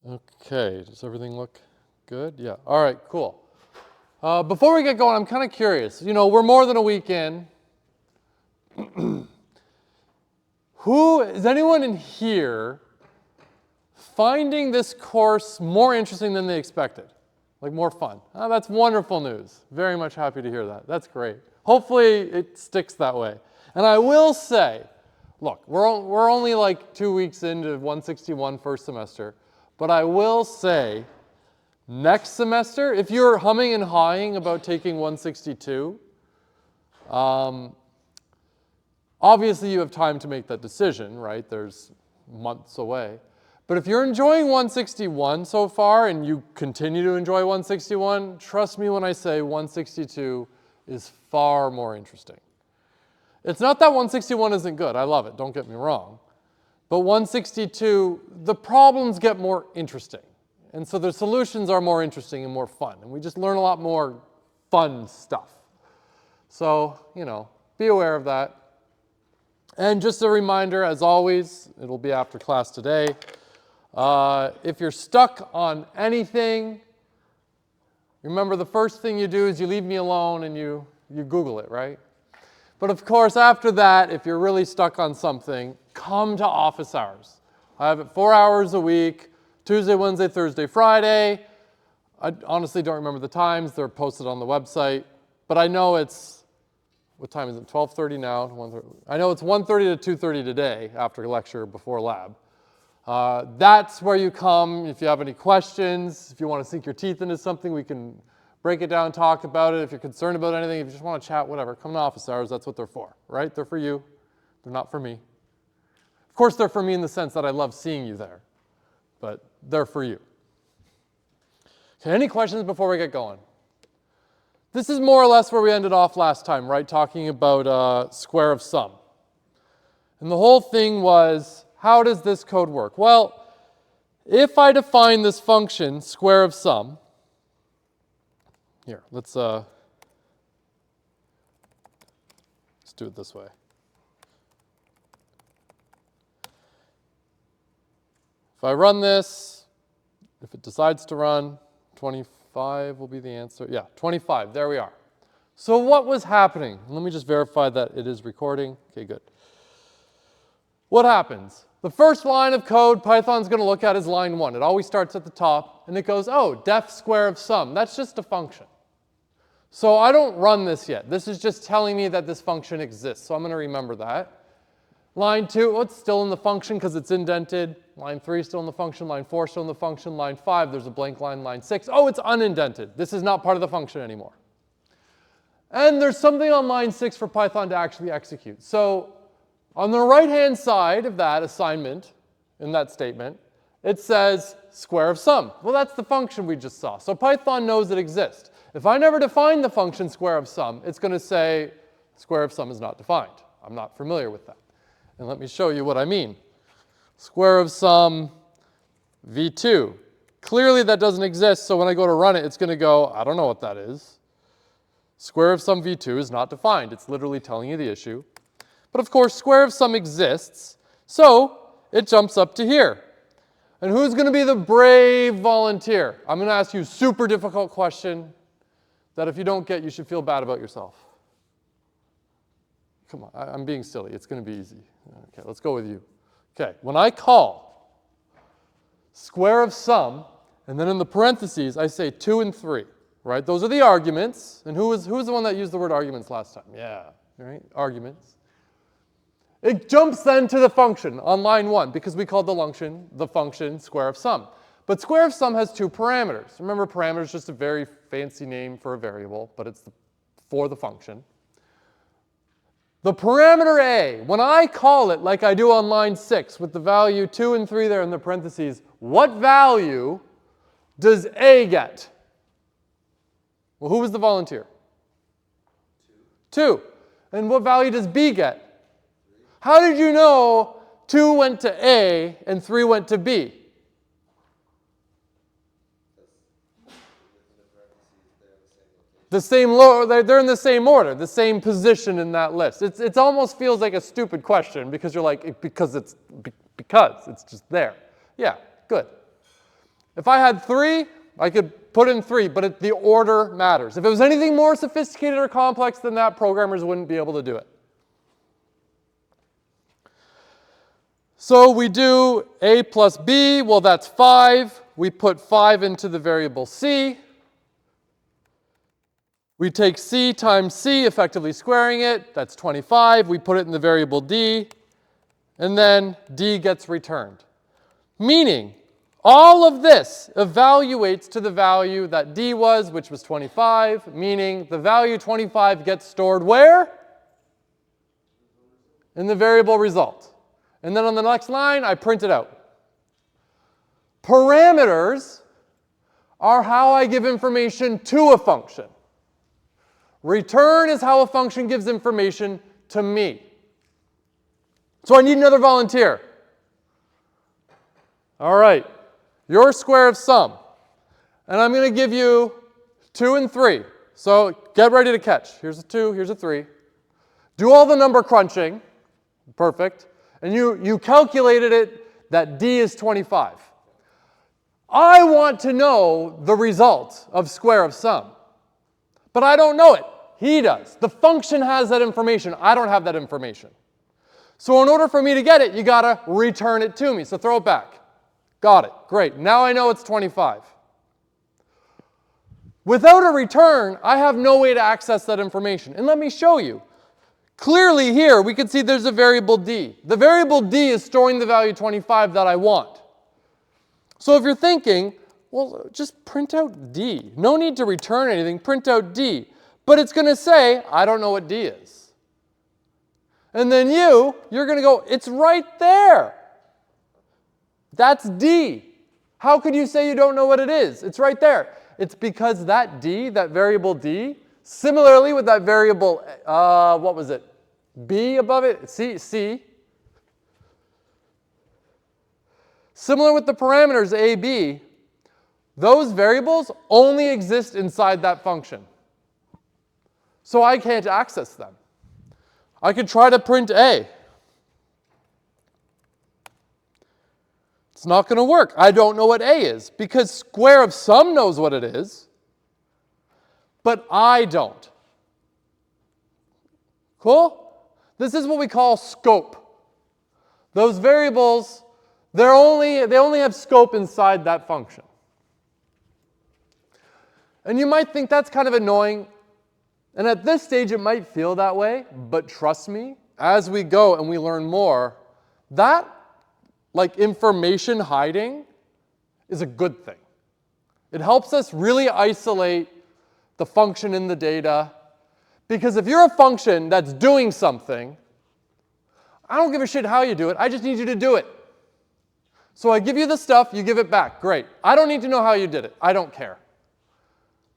Okay, does everything look good? Yeah, all right, cool. Before we get going, I'm kind of curious. You know, we're more than a week in. Is anyone in here finding this course more interesting than they expected? Like more fun? Oh, that's wonderful news. Very much happy to hear that. That's great. Hopefully it sticks that way. And I will say, look, we're only like 2 weeks into 161 first semester, but I will say, next semester, if you're humming and hawing about taking 162, obviously you have time to make that decision, right? There's months away. But if you're enjoying 161 so far and you continue to enjoy 161, trust me when I say 162 is far more interesting. It's not that 161 isn't good. I love it. Don't get me wrong. But 162, the problems get more interesting. And so the solutions are more interesting and more fun. And we just learn a lot more fun stuff. So, you know, be aware of that. And just a reminder, as always, it'll be after class today. If you're stuck on anything, remember the first thing you do is you leave me alone and you Google it, right? But of course, after that, if you're really stuck on something, come to office hours. I have it 4 hours a week, Tuesday, Wednesday, Thursday, Friday. I honestly don't remember the times. They're posted on the website. But I know it's, what time is it? 12:30 now? 1:30. I know it's 1:30 to 2:30 today after lecture before lab. That's where you come if you have any questions. If you want to sink your teeth into something, we can break it down, talk about it. If you're concerned about anything, if you just want to chat, whatever, come to office hours. That's what they're for, right? They're for you. They're not for me. Of course, they're for me in the sense that I love seeing you there, but they're for you. Okay, any questions before we get going? This is more or less where we ended off last time, right? Talking about square of sum. And the whole thing was, how does this code work? Well, if I define this function, square of sum, here, let's do it this way. If I run this, if it decides to run, 25 will be the answer. Yeah, 25, there we are. So what was happening? Let me just verify that it is recording. Okay, good. What happens? The first line of code Python's going to look at is line 1. It always starts at the top, and it goes, oh, def square of sum. That's just a function. So I don't run this yet. This is just telling me that this function exists, so I'm going to remember that. Line 2, oh, it's still in the function because it's indented. Line 3 still in the function. Line 4 still in the function. Line 5, there's a blank line. Line 6, oh, it's unindented. This is not part of the function anymore. And there's something on line 6 for Python to actually execute. So on the right-hand side of that assignment, in that statement, it says square of sum. Well, that's the function we just saw. So Python knows it exists. If I never define the function square of sum, it's going to say square of sum is not defined. I'm not familiar with that. And let me show you what I mean. Square of sum v2. Clearly that doesn't exist, so when I go to run it, it's going to go, I don't know what that is. Square of sum v2 is not defined. It's literally telling you the issue. But of course, square of sum exists, so it jumps up to here. And who's going to be the brave volunteer? I'm going to ask you a super difficult question that if you don't get, you should feel bad about yourself. Come on, I'm being silly. It's going to be easy. Okay, let's go with you. Okay, when I call square of sum, and then in the parentheses, I say 2 and 3, right? Those are the arguments. And who was the one that used the word arguments last time? Yeah, right? Arguments. It jumps then to the function on line 1 because we called the function square of sum. But square of sum has 2 parameters. Remember, parameter is just a very fancy name for a variable, but it's for the function. The parameter a, when I call it like I do on line 6 with the value 2 and 3 there in the parentheses, what value does a get? Well, who was the volunteer? 2. And what value does b get? How did you know 2 went to A and 3 went to B? They're in the same order, the same position in that list. It almost feels like a stupid question because you're like, because it's just there. Yeah, good. If I had 3, I could put in 3, but the order matters. If it was anything more sophisticated or complex than that, programmers wouldn't be able to do it. So we do a plus b, well that's 5. We put 5 into the variable c. We take c times c, effectively squaring it, that's 25. We put it in the variable d, and then d gets returned. Meaning, all of this evaluates to the value that d was, which was 25, meaning the value 25 gets stored where? In the variable result. And then on the next line, I print it out. Parameters are how I give information to a function. Return is how a function gives information to me. So I need another volunteer. All right, your square of sum. And I'm going to give you 2 and 3. So get ready to catch. Here's a 2, here's a 3. Do all the number crunching. Perfect. And you calculated it that d is 25. I want to know the result of square of sum. But I don't know it. He does. The function has that information. I don't have that information. So in order for me to get it, you got to return it to me. So throw it back. Got it. Great. Now I know it's 25. Without a return, I have no way to access that information. And let me show you. Clearly here, we can see there's a variable d. The variable d is storing the value 25 that I want. So if you're thinking, well, just print out d. No need to return anything. Print out d. But it's going to say, I don't know what d is. And then you're going to go, it's right there. That's d. How could you say you don't know what it is? It's right there. It's because that d, that variable d, similarly with that variable, what was it? B above it, C. Similar with the parameters a, b, those variables only exist inside that function. So I can't access them. I could try to print a. It's not going to work. I don't know what a is because square of sum knows what it is, but I don't. Cool? This is what we call scope. Those variables, they only have scope inside that function. And you might think that's kind of annoying. And at this stage, it might feel that way. But trust me, as we go and we learn more, that like information hiding is a good thing. It helps us really isolate the function in the data. Because if you're a function that's doing something, I don't give a shit how you do it. I just need you to do it. So I give you the stuff, you give it back. Great. I don't need to know how you did it. I don't care.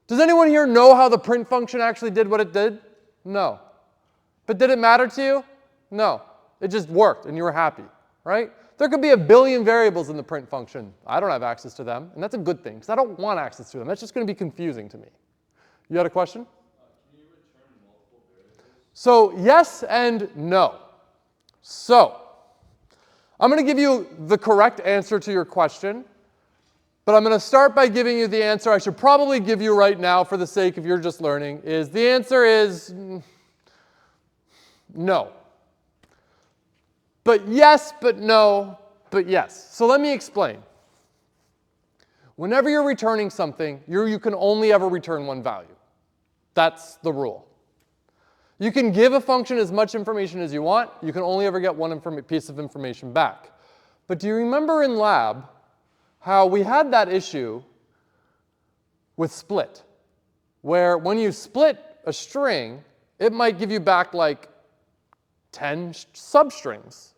Does anyone here know how the print function actually did what it did? No. But did it matter to you? No. It just worked and you were happy, right? There could be a billion variables in the print function. I don't have access to them, and that's a good thing because I don't want access to them. That's just going to be confusing to me. You had a question? Can you return multiple variables? So yes and no. So I'm going to give you the correct answer to your question, but I'm going to start by giving you the answer I should probably give you right now for the sake of you're just learning. The answer is no. But yes, but no, but yes. So let me explain. Whenever you're returning something, you can only ever return one value. That's the rule. You can give a function as much information as you want. You can only ever get one piece of information back. But do you remember in lab how we had that issue with split, where when you split a string, it might give you back like 10 substrings.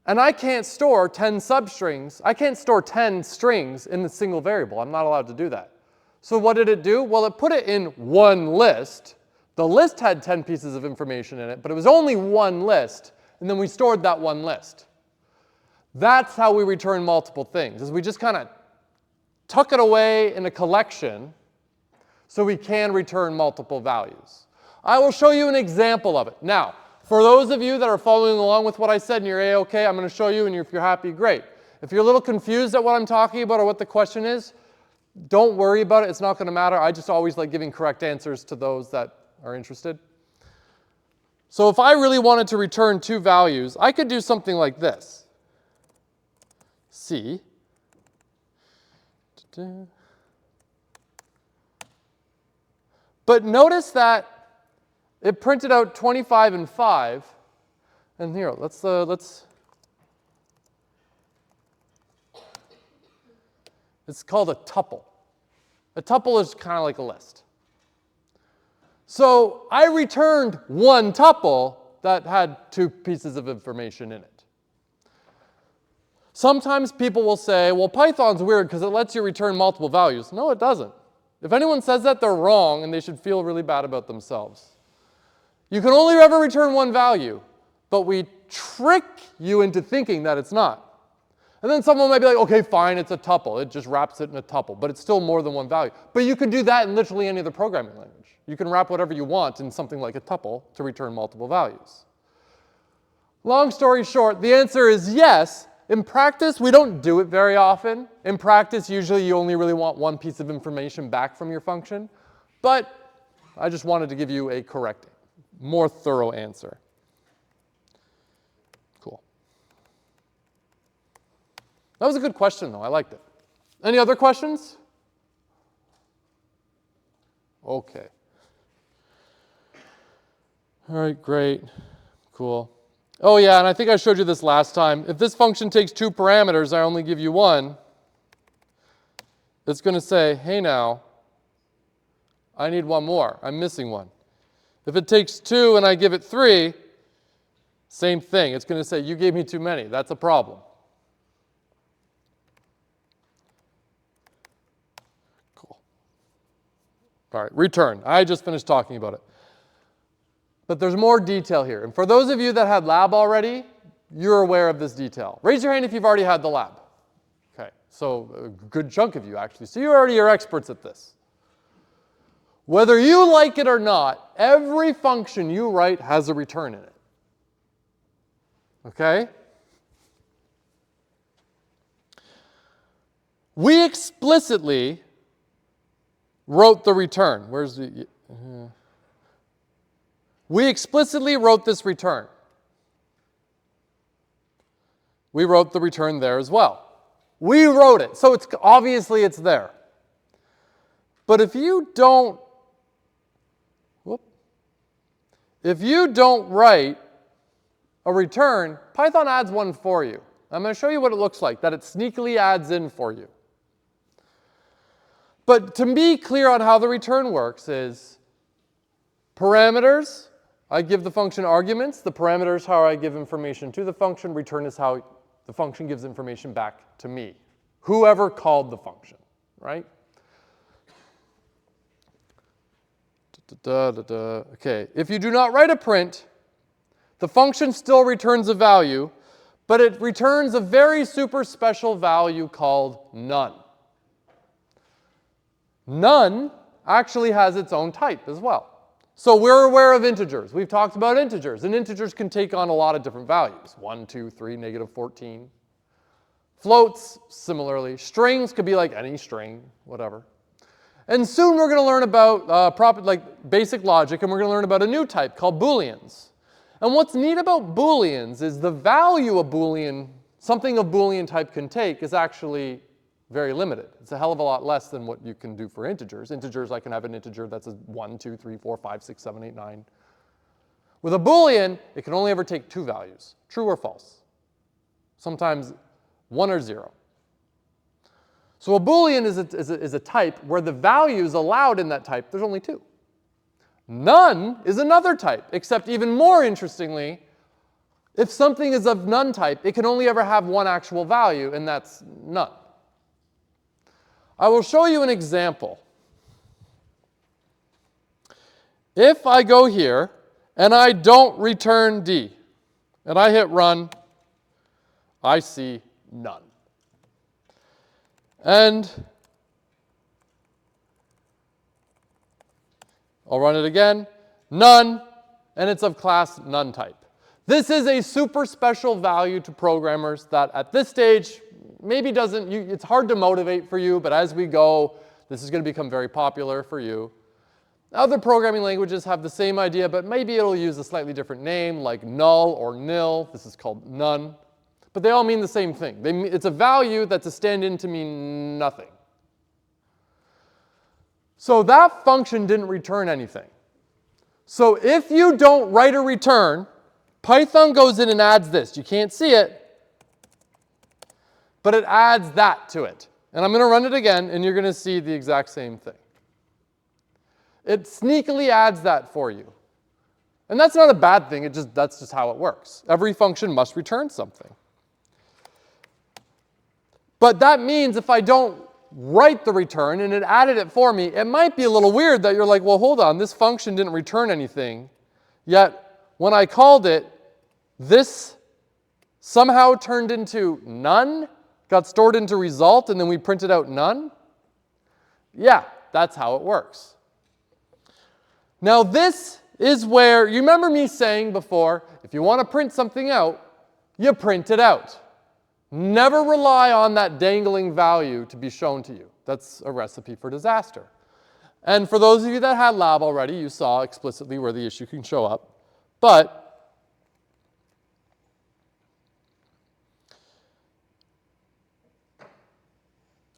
And I can't store 10 substrings. I can't store 10 strings in a single variable. I'm not allowed to do that. So what did it do? Well, it put it in one list. The list had 10 pieces of information in it, but it was only one list, and then we stored that one list. That's how we return multiple things, is we just kind of tuck it away in a collection so we can return multiple values. I will show you an example of it. Now, for those of you that are following along with what I said and you're A-OK, I'm going to show you, and if you're happy, great. If you're a little confused at what I'm talking about or what the question is, don't worry about it. It's not going to matter. I just always like giving correct answers to those that are interested. So if I really wanted to return two values, I could do something like this. C. But notice that it printed out 25 and 5. And here, let's it's called a tuple. A tuple is kind of like a list. So I returned one tuple that had two pieces of information in it. Sometimes people will say, well, Python's weird because it lets you return multiple values. No, it doesn't. If anyone says that, they're wrong and they should feel really bad about themselves. You can only ever return one value, but we trick you into thinking that it's not. And then someone might be like, okay, fine, it's a tuple. It just wraps it in a tuple, but it's still more than one value. But you can do that in literally any other programming language. You can wrap whatever you want in something like a tuple to return multiple values. Long story short, the answer is yes. In practice, we don't do it very often. In practice, usually you only really want one piece of information back from your function. But I just wanted to give you a correct, more thorough answer. Cool. That was a good question, though. I liked it. Any other questions? Okay. All right, great. Cool. Oh, yeah, and I think I showed you this last time. If this function takes two parameters, I only give you one, it's going to say, hey, now, I need one more. I'm missing one. If it takes two and I give it three, same thing. It's going to say, you gave me too many. That's a problem. Cool. All right, return. I just finished talking about it. But there's more detail here. And for those of you that had lab already, you're aware of this detail. Raise your hand if you've already had the lab. Okay, so a good chunk of you, actually. So you already are experts at this. Whether you like it or not, every function you write has a return in it. Okay? We explicitly wrote the return. Where's the... We explicitly wrote this return. We wrote the return there as well. We wrote it, so obviously it's there. But if you don't write a return, Python adds one for you. I'm going to show you what it looks like, that it sneakily adds in for you. But to be clear on how the return works is parameters, I give the function arguments. The parameter is how I give information to the function. Return is how the function gives information back to me, whoever called the function, right? Okay, if you do not write a print, the function still returns a value, but it returns a very super special value called none. None actually has its own type as well. So we're aware of integers. We've talked about integers, and integers can take on a lot of different values. 1, 2, 3, negative 14. Floats, similarly. Strings could be like any string, whatever. And soon we're going to learn about basic logic, and we're going to learn about a new type called Booleans. And what's neat about Booleans is the value a Boolean, something of Boolean type can take is actually very limited. It's a hell of a lot less than what you can do for integers. Integers, I can have an integer that's a 1, 2, 3, 4, 5, 6, 7, 8, 9. With a Boolean, it can only ever take two values, true or false. Sometimes 1 or 0. So a Boolean is a type where the values allowed in that type, there's only two. None is another type, except even more interestingly, if something is of none type, it can only ever have one actual value, and that's none. I will show you an example. If I go here and I don't return D, and I hit run, I see none. And I'll run it again, none, and it's of class none type. This is a super special value to programmers that at this stage maybe doesn't, it's hard to motivate for you, but as we go, this is going to become very popular for you. Other programming languages have the same idea, but maybe it'll use a slightly different name, like null or nil. This is called none. But they all mean the same thing. It's a value that's a stand-in to mean nothing. So that function didn't return anything. So if you don't write a return, Python goes in and adds this. You can't see it, but it adds that to it. And I'm going to run it again, and you're going to see the exact same thing. It sneakily adds that for you. And that's not a bad thing. That's just how it works. Every function must return something. But that means if I don't write the return and it added it for me, it might be a little weird that you're like, well, hold on, this function didn't return anything. Yet when I called it, this somehow turned into none, got stored into result, and then we printed out none. Yeah, that's how it works. Now this is where, you remember me saying before, if you want to print something out, you print it out. Never rely on that dangling value to be shown to you. That's a recipe for disaster. And for those of you that had lab already, you saw explicitly where the issue can show up. But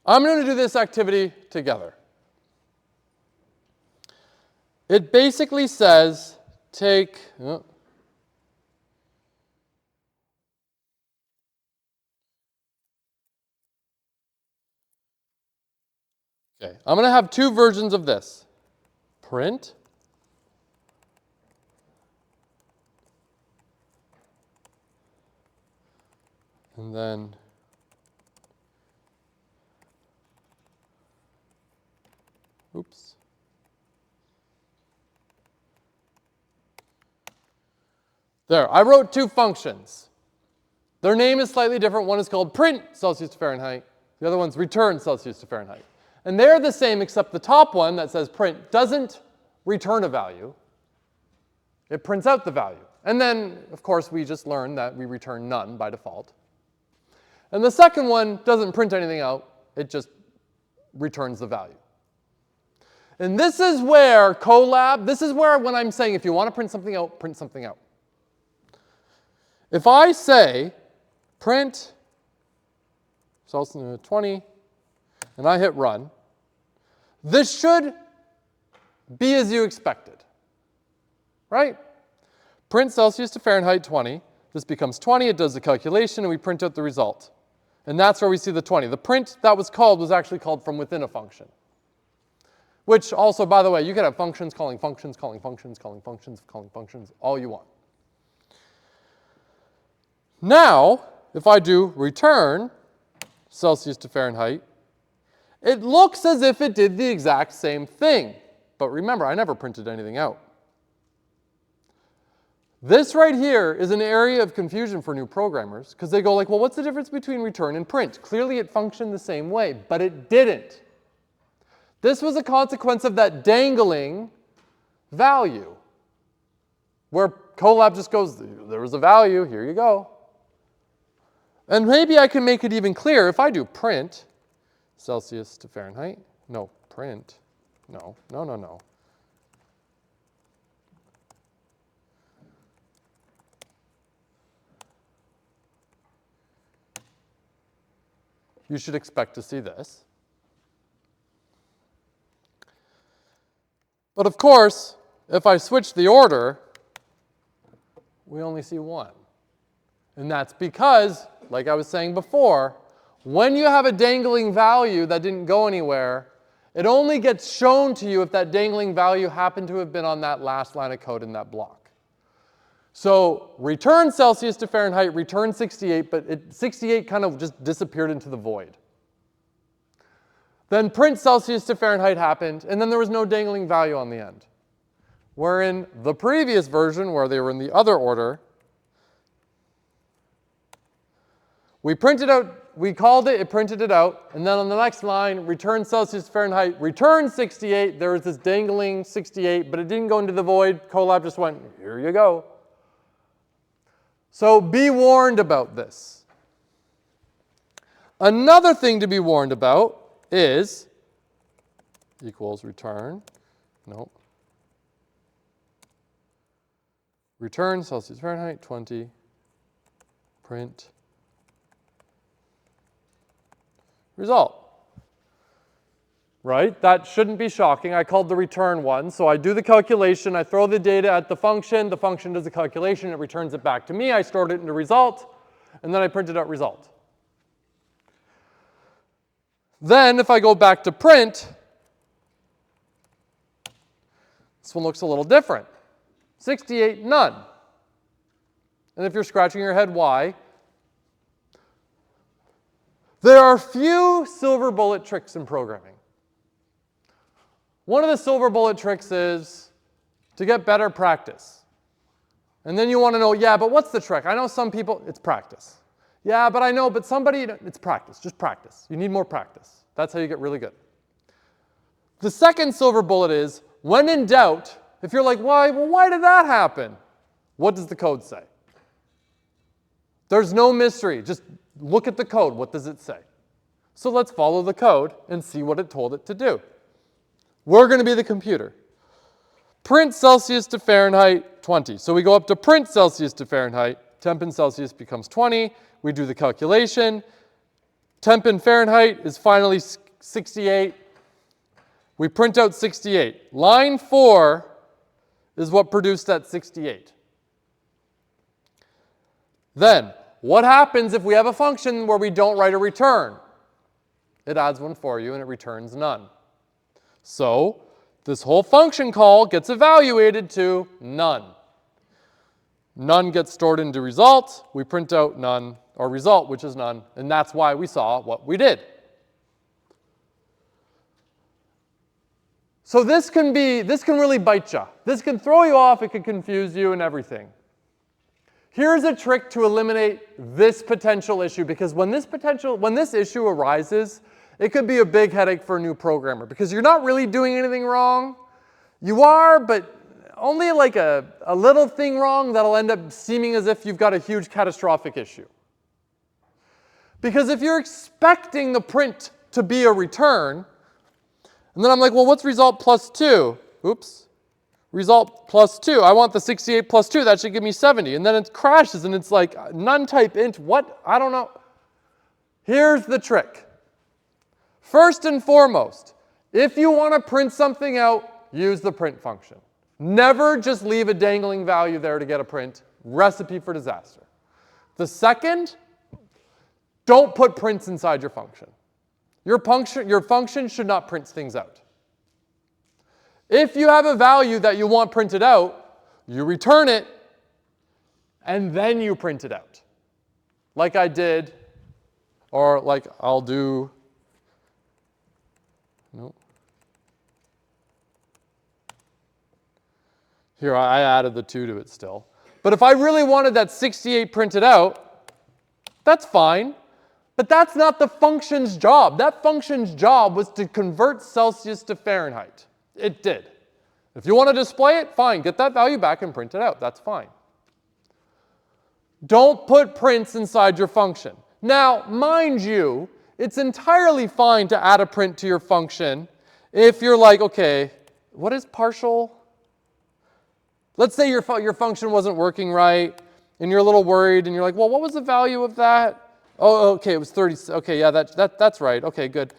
I'm going to do this activity together. It basically says take, okay, I'm going to have two versions of this. Print and then oops. There, I wrote two functions. Their name is slightly different. One is called print Celsius to Fahrenheit. The other one's return Celsius to Fahrenheit. And they're the same, except the top one that says print doesn't return a value. It prints out the value. And then, of course, we just learned that we return none by default. And the second one doesn't print anything out. It just returns the value. And this is where Colab, this is where when I'm saying if you want to print something out, print something out. If I say print Celsius 20, and I hit run, this should be as you expected, right? Print Celsius to Fahrenheit 20. This becomes 20. It does the calculation, and we print out the result. And that's where we see the 20. The print that was called was actually called from within a function. Which also, by the way, you can have functions calling functions, calling functions, calling functions, calling functions, all you want. Now, if I do return Celsius to Fahrenheit, it looks as if it did the exact same thing. But remember, I never printed anything out. This right here is an area of confusion for new programmers because they go like, well, what's the difference between return and print? Clearly it functioned the same way, but it didn't. This was a consequence of that dangling value where Colab just goes, there was a value, here you go. And maybe I can make it even clearer if I do print Celsius to Fahrenheit. No, print. No. You should expect to see this. But of course, if I switch the order, we only see one. And that's because, like I was saying before, when you have a dangling value that didn't go anywhere, it only gets shown to you if that dangling value happened to have been on that last line of code in that block. So return Celsius to Fahrenheit, return 68, but 68 kind of just disappeared into the void. Then print Celsius to Fahrenheit happened, and then there was no dangling value on the end. Where in the previous version, where they were in the other order, we printed out, we called it, it printed it out, and then on the next line, return Celsius to Fahrenheit, return 68. There was this dangling 68, but it didn't go into the void. Colab just went, here you go. So be warned about this. Another thing to be warned about is equals return. Nope. Return Celsius Fahrenheit 20. Print result. Right? That shouldn't be shocking. I called the return one. So I do the calculation. I throw the data at the function. The function does the calculation. It returns it back to me. I stored it into result. And then I printed out result. Then if I go back to print, this one looks a little different. 68, none. And if you're scratching your head, why? There are few silver bullet tricks in programming. One of the silver bullet tricks is to get better practice. And then you want to know, yeah, but what's the trick? I know some people, it's practice. Yeah, but I know, but somebody, it's practice, just practice. You need more practice. That's how you get really good. The second silver bullet is, when in doubt, if you're like, why did that happen? What does the code say? There's no mystery. Just look at the code. What does it say? So let's follow the code and see what it told it to do. We're going to be the computer. Print Celsius to Fahrenheit 20. So we go up to print Celsius to Fahrenheit. Temp in Celsius becomes 20. We do the calculation. Temp in Fahrenheit is finally 68. We print out 68. Line 4 is what produced that 68. Then, what happens if we have a function where we don't write a return? It adds one for you and it returns none. So, this whole function call gets evaluated to none. None gets stored into result. We print out none, or result, which is none, and that's why we saw what we did. So this can really bite you. This can throw you off, it can confuse you and everything. Here's a trick to eliminate this potential issue, because when this issue arises, it could be a big headache for a new programmer, because you're not really doing anything wrong. You are, but only like a little thing wrong that'll end up seeming as if you've got a huge catastrophic issue. Because if you're expecting the print to be a return, and then I'm like, well, what's result plus 2? Oops. Result plus 2. I want the 68 plus 2. That should give me 70. And then it crashes, and it's like, none type int. What? I don't know. Here's the trick. First and foremost, if you want to print something out, use the print function. Never just leave a dangling value there to get a print. Recipe for disaster. The second, don't put prints inside your function. Your function should not print things out. If you have a value that you want printed out, you return it, and then you print it out. Like I did, or like I'll do, nope. Here, I added the 2 to it still. But if I really wanted that 68 printed out, that's fine. But that's not the function's job. That function's job was to convert Celsius to Fahrenheit. It did. If you want to display it, fine. Get that value back and print it out. That's fine. Don't put prints inside your function. Now, mind you, it's entirely fine to add a print to your function if you're like, okay, what is partial? Let's say your function wasn't working right, and you're a little worried, and you're like, well, what was the value of that? Oh, okay, it was 30. Okay, yeah, that's right. Okay, good.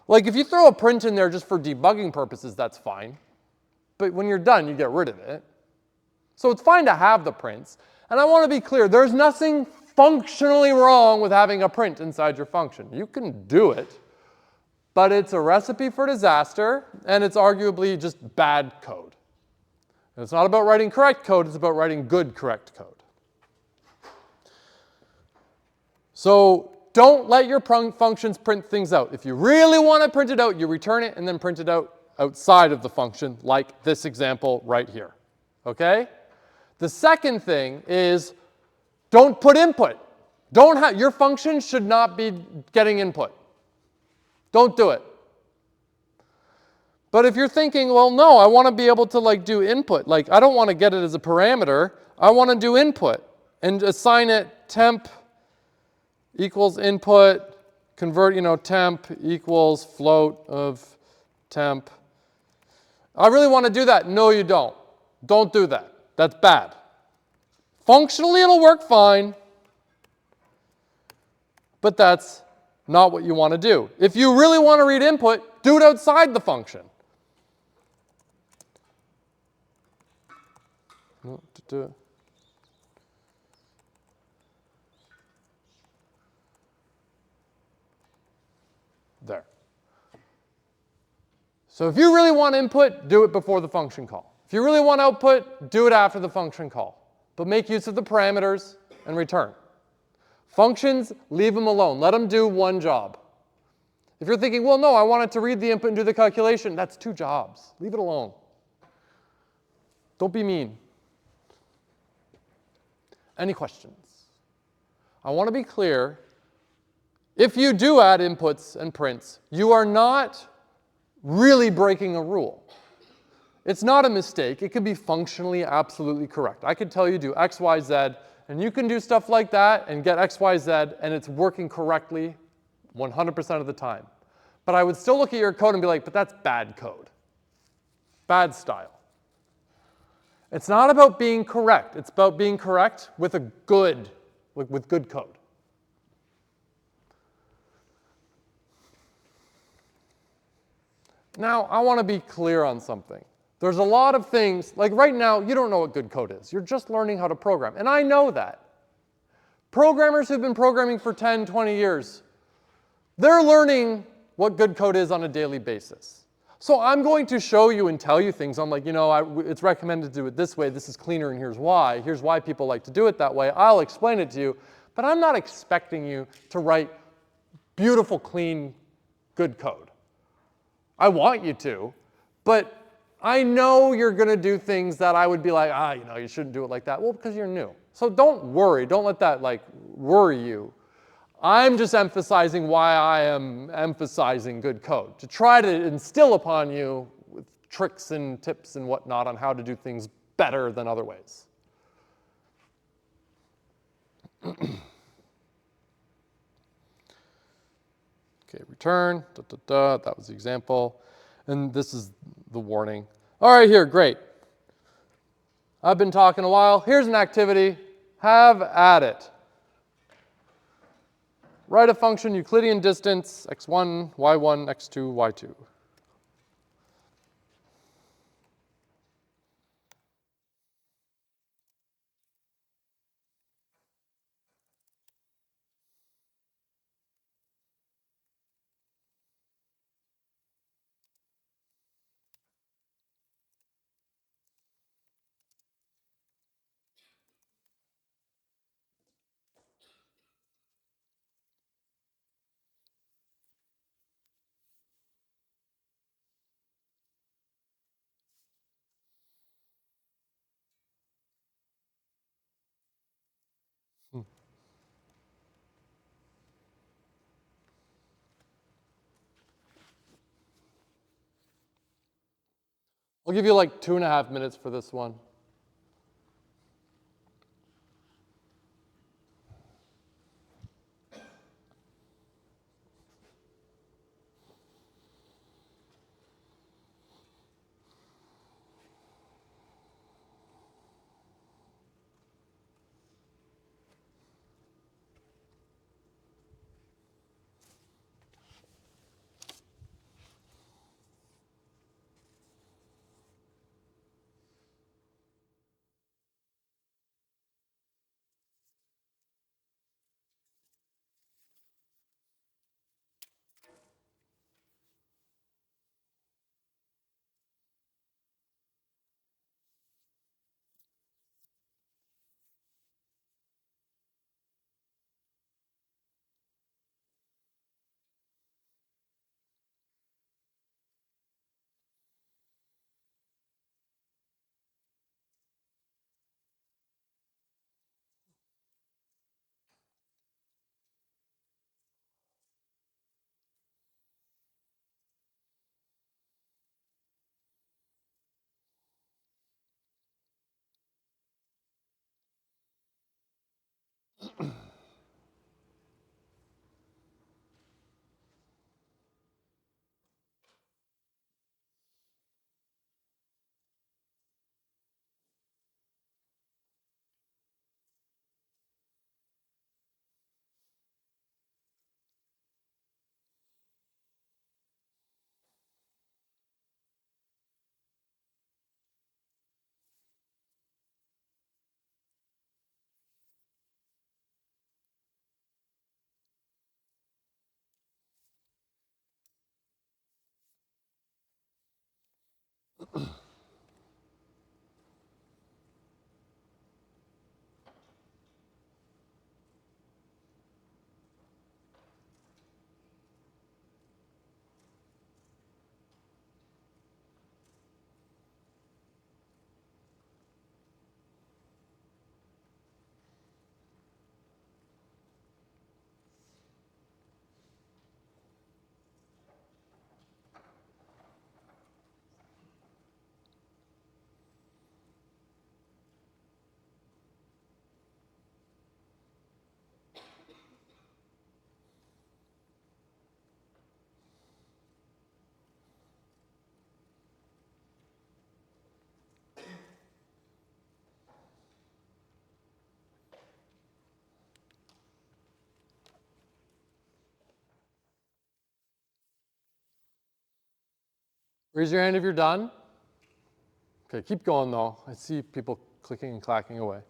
Like, if you throw a print in there just for debugging purposes, that's fine. But when you're done, you get rid of it. So it's fine to have the prints. And I want to be clear, there's nothing functionally wrong with having a print inside your function. You can do it, but it's a recipe for disaster, and it's arguably just bad code. And it's not about writing correct code, it's about writing good correct code. So don't let your functions print things out. If you really want to print it out, you return it and then print it out outside of the function, like this example right here. Okay? The second thing is don't put input. Your function should not be getting input. Don't do it. But if you're thinking, well, no, I want to be able to like do input. Like I don't want to get it as a parameter. I want to do input and assign it temp equals input convert, temp equals float of temp. I really want to do that. No, you don't. Don't do that. That's bad. Functionally, it'll work fine, but that's not what you want to do. If you really want to read input, do it outside the function. There. So if you really want input, do it before the function call. If you really want output, do it after the function call. But make use of the parameters and return. Functions, leave them alone. Let them do one job. If you're thinking, well, no, I want it to read the input and do the calculation, that's 2 jobs. Leave it alone. Don't be mean. Any questions? I want to be clear. If you do add inputs and prints, you are not really breaking a rule. It's not a mistake. It could be functionally absolutely correct. I could tell you do X, Y, Z, and you can do stuff like that and get X, Y, Z, and it's working correctly 100% of the time. But I would still look at your code and be like, but that's bad code. Bad style. It's not about being correct. It's about being correct with with good code. Now, I want to be clear on something. There's a lot of things, like right now, you don't know what good code is. You're just learning how to program, and I know that. Programmers who've been programming for 10, 20 years, they're learning what good code is on a daily basis. So I'm going to show you and tell you things. I'm like, it's recommended to do it this way. This is cleaner, and here's why. Here's why people like to do it that way. I'll explain it to you, but I'm not expecting you to write beautiful, clean, good code. I want you to, but I know you're going to do things that I would be like, you shouldn't do it like that. Well, because you're new. So don't worry. Don't let that worry you. I'm just emphasizing why I am emphasizing good code, to try to instill upon you with tricks and tips and whatnot on how to do things better than other ways. Okay, return, that was the example. And this is the warning. All right, here, great. I've been talking a while. Here's an activity. Have at it. Write a function, Euclidean distance, x1, y1, x2, y2. I'll give you like 2.5 minutes for this one. Raise your hand if you're done. Okay, keep going though. I see people clicking and clacking away.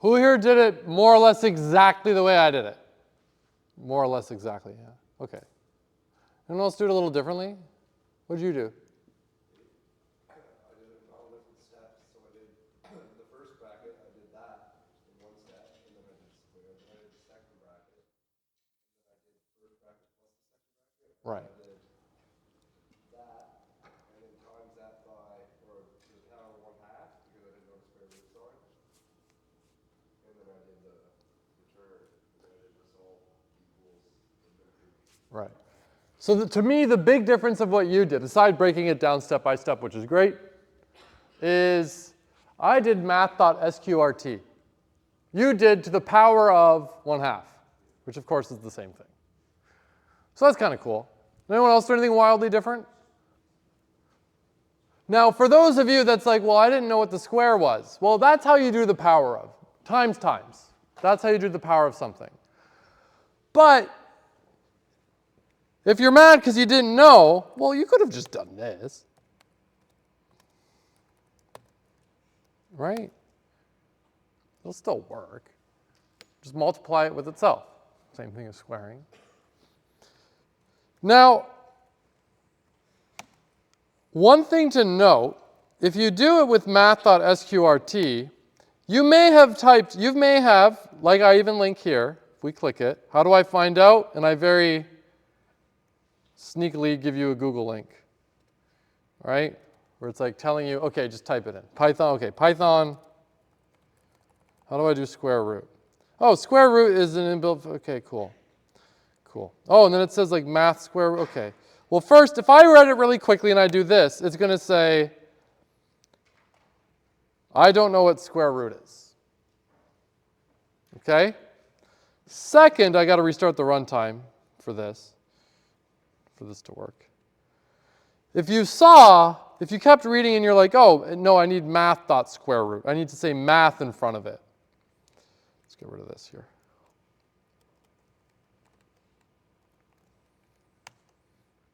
Who here did it more or less exactly the way I did it? More or less exactly, yeah. Okay. Anyone else do it a little differently? What did you do? I did it in all different steps. So I did the first bracket, I did that in one step, and then I did square. Then I did the second bracket, and then I did the first bracket plus the second bracket. Right. I did that, and then times that by, or to the power of 1/2, because I didn't know the square root sign. And then I did the return, and then I did this all equals infinity. Right. So to me, the big difference of what you did, aside breaking it down step by step, which is great, is I did math.sqrt. You did to the power of 1/2, which of course is the same thing. So that's kind of cool. Anyone else do anything wildly different? Now, for those of you that's like, well, I didn't know what the square was. Well, that's how you do the power of. Times times. That's how you do the power of something. But if you're mad because you didn't know, well, you could have just done this. Right? It'll still work. Just multiply it with itself. Same thing as squaring. Now, one thing to note, if you do it with math.sqrt, you may have, like I even link here, if we click it, how do I find out? And I very sneakily give you a Google link, right? Where it's like telling you, okay, just type it in. Python, okay, Python, how do I do square root? Oh, square root is an inbuilt, okay, cool. Cool. Oh, and then it says like math square root, okay. Well, first, if I read it really quickly and I do this, it's going to say, I don't know what square root is. Okay? Second, I got to restart the runtime for this. for this to work. If you kept reading and you're like, oh, no, I need math dot square root. I need to say math in front of it. Let's get rid of this here.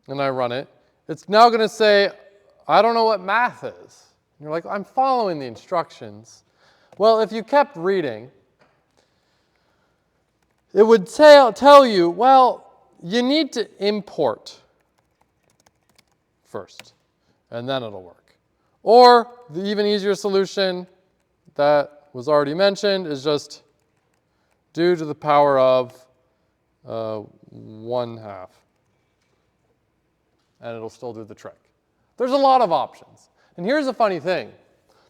And I run it. It's now going to say, I don't know what math is. And you're like, I'm following the instructions. Well, if you kept reading, it would tell you, well, you need to import first, and then it'll work. Or the even easier solution that was already mentioned is just do to the power of 1/2. And it'll still do the trick. There's a lot of options. And here's the funny thing.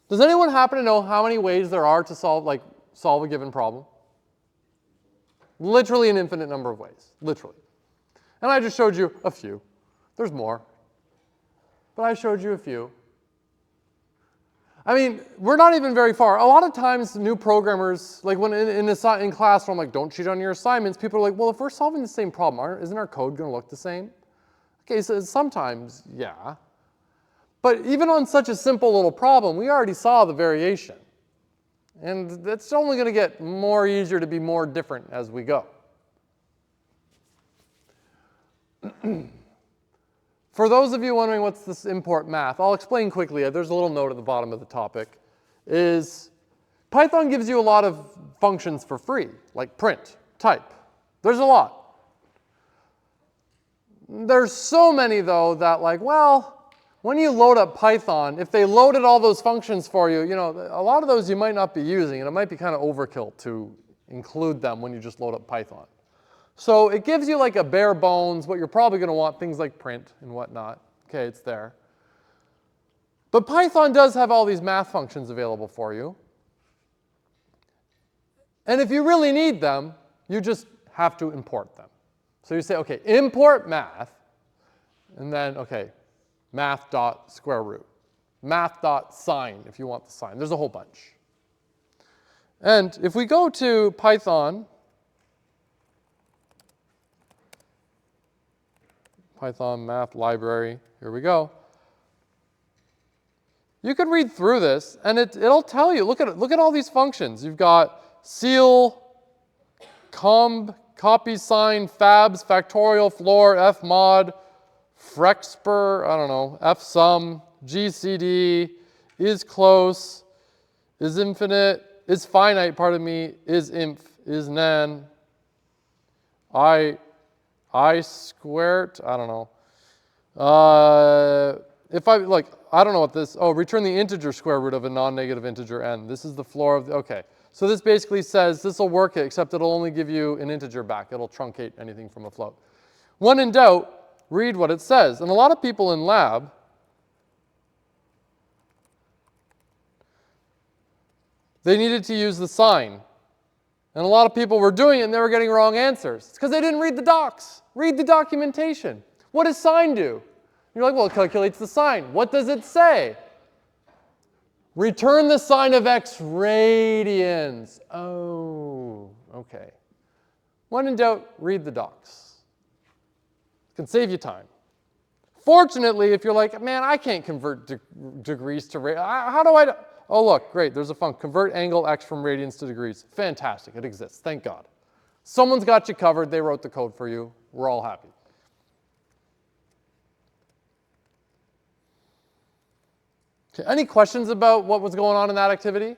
Does anyone happen to know how many ways there are to solve a given problem? Literally an infinite number of ways, literally. And I just showed you a few. There's more. But I showed you a few. I mean, we're not even very far. A lot of times new programmers, like when in class where I'm like, don't cheat on your assignments, people are like, well, if we're solving the same problem, isn't our code going to look the same? Okay, so sometimes, yeah. But even on such a simple little problem, we already saw the variation. And it's only going to get more easier to be more different as we go. For those of you wondering what's this import math, I'll explain quickly. There's a little note at the bottom of the topic. Python gives you a lot of functions for free, like print, type. There's a lot. There's so many, though, that when you load up Python, if they loaded all those functions for you, a lot of those you might not be using, and it might be kind of overkill to include them when you just load up Python. So it gives you like a bare bones, what you're probably going to want, things like print and whatnot. Okay, it's there. But Python does have all these math functions available for you. And if you really need them, you just have to import them. So you say, okay, import math, and then, okay, math dot square root, math dot sign if you want the sign. There's a whole bunch. And if we go to Python math library, here we go. You can read through this, and it'll tell you, look at all these functions. You've got ceal, comb, copy sign, fabs, factorial, floor, fmod, frexpr, I don't know, fsum, gcd, is close, is infinite, is finite, pardon me, is inf, is nan, I squared, I don't know. I don't know what this, return the integer square root of a non-negative integer n. This is the floor of okay. So this basically says this will work except it'll only give you an integer back. It'll truncate anything from a float. When in doubt, read what it says. And a lot of people in lab, they needed to use the sign. And a lot of people were doing it and they were getting wrong answers. It's because they didn't read the docs. Read the documentation. What does sign do? You're like, well, it calculates the sign. What does it say? Return the sign of x radians. Oh, okay. When in doubt, read the docs. It can save you time. Fortunately, if you're like, man, I can't convert degrees to radians. How do I? Oh, look, great. There's a function. Convert angle x from radians to degrees. Fantastic. It exists. Thank God. Someone's got you covered. They wrote the code for you. We're all happy. Okay, any questions about what was going on in that activity?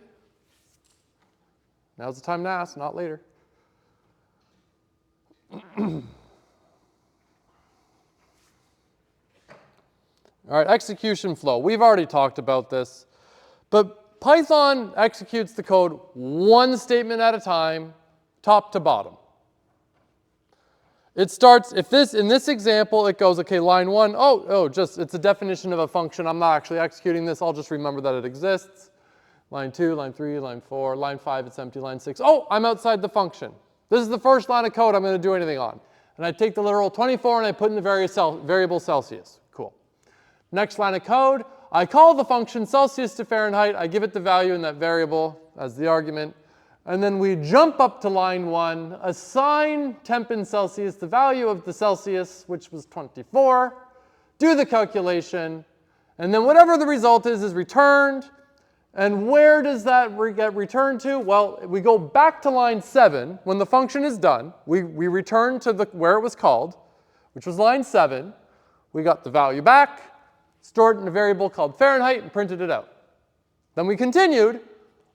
Now's the time to ask, not later. All right, execution flow. We've already talked about this, but Python executes the code one statement at a time, top to bottom. It starts, in this example, it goes, okay, line 1, it's a definition of a function. I'm not actually executing this. I'll just remember that it exists. Line 2, line 3, line 4, line 5, it's empty. Line 6, I'm outside the function. This is the first line of code I'm going to do anything on. And I take the literal 24 and I put in the variable Celsius. Cool. Next line of code, I call the function Celsius to Fahrenheit. I give it the value in that variable as the argument. and then we jump up to line 1, assign temp in Celsius the value of the Celsius, which was 24, do the calculation, and then whatever the result is returned. And where does that get returned to? Well, we go back to line 7. When the function is done, we return to where it was called, which was line 7. We got the value back, stored in a variable called Fahrenheit, and printed it out. Then we continued.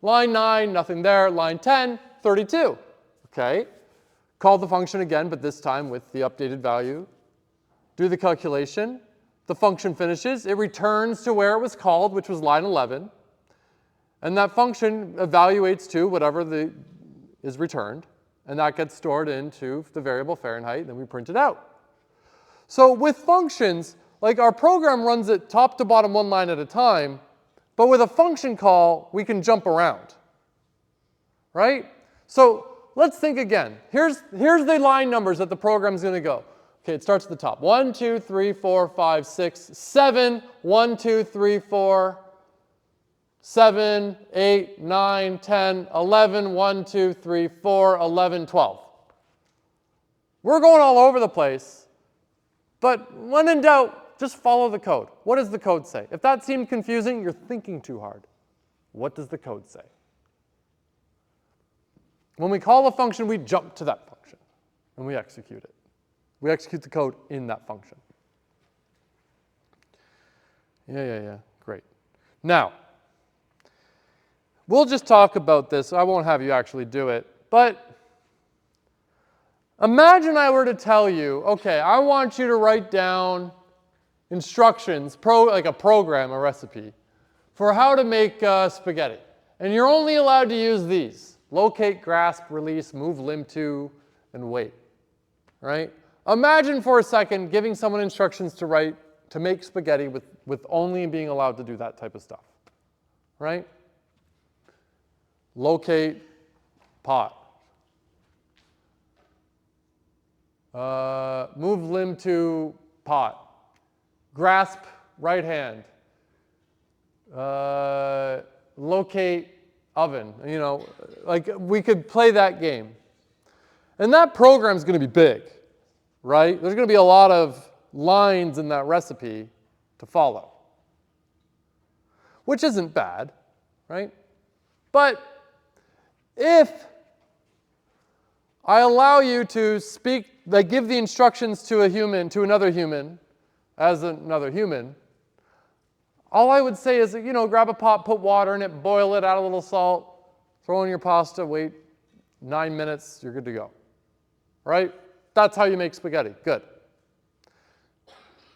Line 9, nothing there. Line 10, 32. Okay. Call the function again, but this time with the updated value. Do the calculation. The function finishes. It returns to where it was called, which was line 11. And that function evaluates to whatever is returned. And that gets stored into the variable Fahrenheit, and then we print it out. So with functions, like our program runs it top to bottom one line at a time, but with a function call, we can jump around, right? So let's think again. Here's the line numbers that the program's going to go. Okay, it starts at the top. 1, 2, 3, 4, 5, 6, 7, 1, 2, 3, 4, 7, 8, 9, 10, 11, 1, 2, 3, 4, 11, 12. We're going all over the place, but when in doubt, just follow the code. What does the code say? If that seemed confusing, you're thinking too hard. What does the code say? When we call a function, we jump to that function, and we execute it. We execute the code in that function. Yeah, great. Now, we'll just talk about this. I won't have you actually do it, but imagine I were to tell you, okay, I want you to write down instructions, like a program, a recipe, for how to make spaghetti. And you're only allowed to use these: locate, grasp, release, move limb to, and wait, right? Imagine for a second giving someone instructions to make spaghetti with only being allowed to do that type of stuff, right? Locate, pot. Move limb to pot. Grasp, right hand. Locate, oven. You know, like we could play that game. And that program's going to be big, right? There's going to be a lot of lines in that recipe to follow, which isn't bad, right? But if I allow you to speak, like give the instructions to a human, to another human, as another human, all I would say is, you know, grab a pot, put water in it, boil it, add a little salt, throw in your pasta, wait 9 minutes, you're good to go, right? That's how you make spaghetti. Good.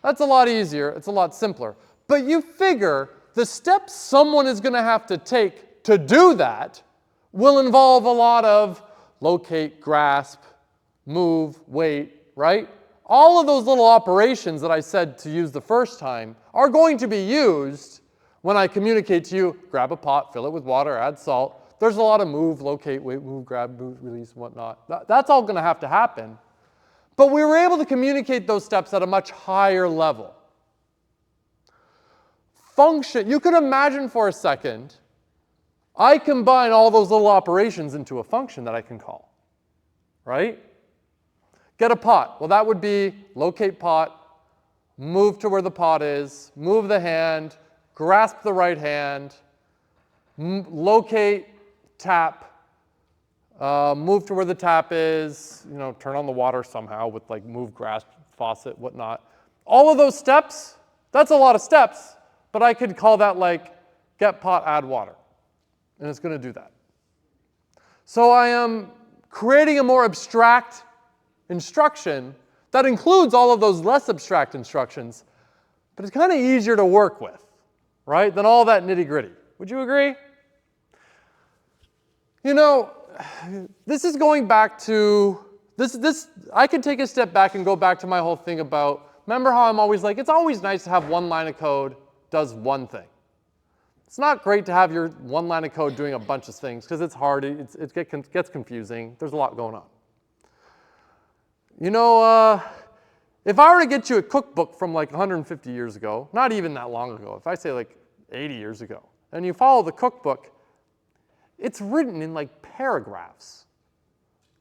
That's a lot easier. It's a lot simpler. But you figure the steps someone is going to have to take to do that will involve a lot of locate, grasp, move, wait, right? All of those little operations that I said to use the first time are going to be used when I communicate to you, grab a pot, fill it with water, add salt. There's a lot of move, locate, wait, move, grab, move, release, and whatnot. That's all going to happen. But we were able to communicate those steps at a much higher level. Function, you could imagine for a second, I combine all those little operations into a function that I can call, right? Get a pot. Well, that would be locate pot, move to where the pot is, move the hand, grasp the right hand, locate, tap, move to where the tap is, you know, turn on the water somehow with like move, grasp, faucet, whatnot. All of those steps, that's a lot of steps, but I could call that like get pot, add water. And it's going to do that. So I am creating a more abstract instruction that includes all of those less abstract instructions, but it's kind of easier to work with, right, than all that nitty-gritty. Would you agree? You know, this is going back to, I could take a step back and go back to my whole thing about, remember how I'm always like, it's always nice to have one line of code does one thing. It's not great to have your one line of code doing a bunch of things because it's hard, it gets confusing, there's a lot going on. You know, if I were to get you a cookbook from like 150 years ago, not even that long ago, if I say like 80 years ago, and you follow the cookbook, it's written in like paragraphs.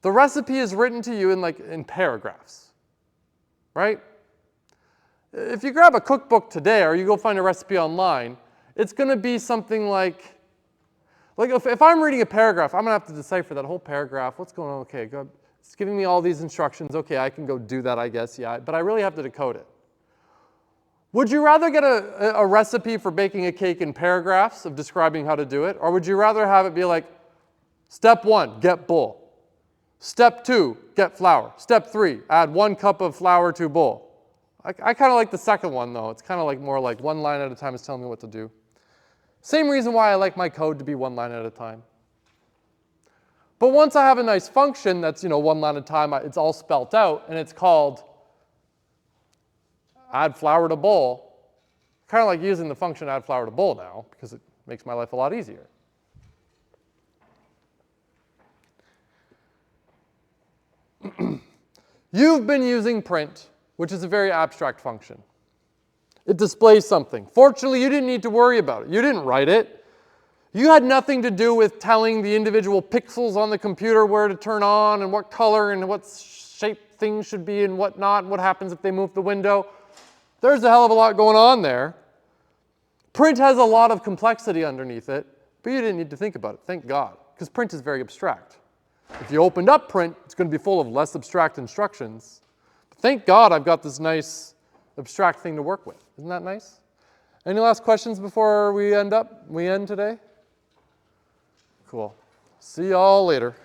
The recipe is written to you in paragraphs, right? If you grab a cookbook today or you go find a recipe online, it's going to be something like if I'm reading a paragraph, I'm going to have to decipher that whole paragraph. What's going on? Okay, good. It's giving me all these instructions. Okay, I can go do that, I guess, yeah, but I really have to decode it. Would you rather get a recipe for baking a cake in paragraphs of describing how to do it, or would you rather have it be like, step 1, get bowl. Step 2, get flour. Step 3, add 1 cup of flour to bowl. I kind of like the second one, though. It's kind of like more like one line at a time is telling me what to do. Same reason why I like my code to be one line at a time. But once I have a nice function that's, one line at a time, it's all spelt out, and it's called add flour to bowl, kind of like using the function add flour to bowl now, because it makes my life a lot easier. You've been using print, which is a very abstract function. It displays something. Fortunately, you didn't need to worry about it. You didn't write it. You had nothing to do with telling the individual pixels on the computer where to turn on and what color and what shape things should be and what not, and what happens if they move the window. There's a hell of a lot going on there. Print has a lot of complexity underneath it, but you didn't need to think about it, thank God, because print is very abstract. If you opened up print, it's going to be full of less abstract instructions. But thank God I've got this nice abstract thing to work with. Isn't that nice? Any last questions before we end today? Cool. See y'all later.